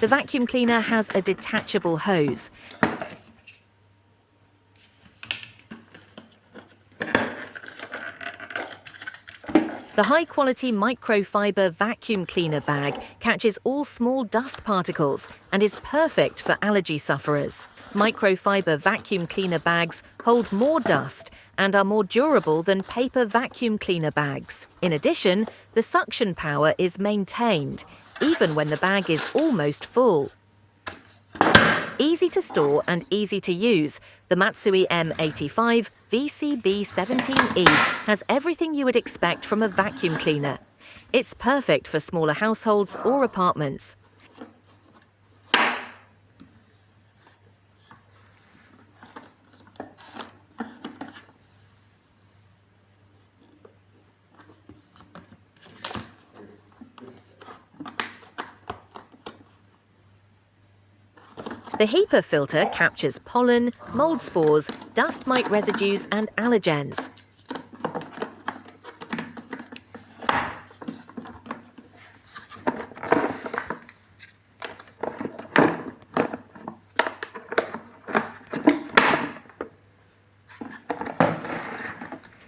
The vacuum cleaner has a detachable hose. The high-quality microfiber vacuum cleaner bag catches all small dust particles and is perfect for allergy sufferers. Microfiber vacuum cleaner bags hold more dust and are more durable than paper vacuum cleaner bags. In addition, the suction power is maintained, even when the bag is almost full. Easy to store and easy to use, the Matsui M85 VCB17E has everything you would expect from a vacuum cleaner. It's perfect for smaller households or apartments. The HEPA filter captures pollen, mold spores, dust mite residues and allergens.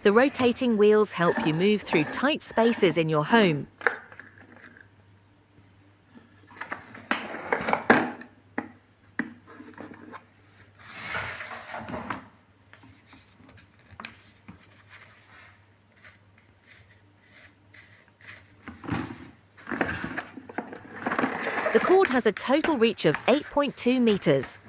The rotating wheels help you move through tight spaces in your home. The cord has a total reach of 8.2 meters.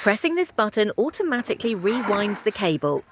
Pressing this button automatically rewinds the cable.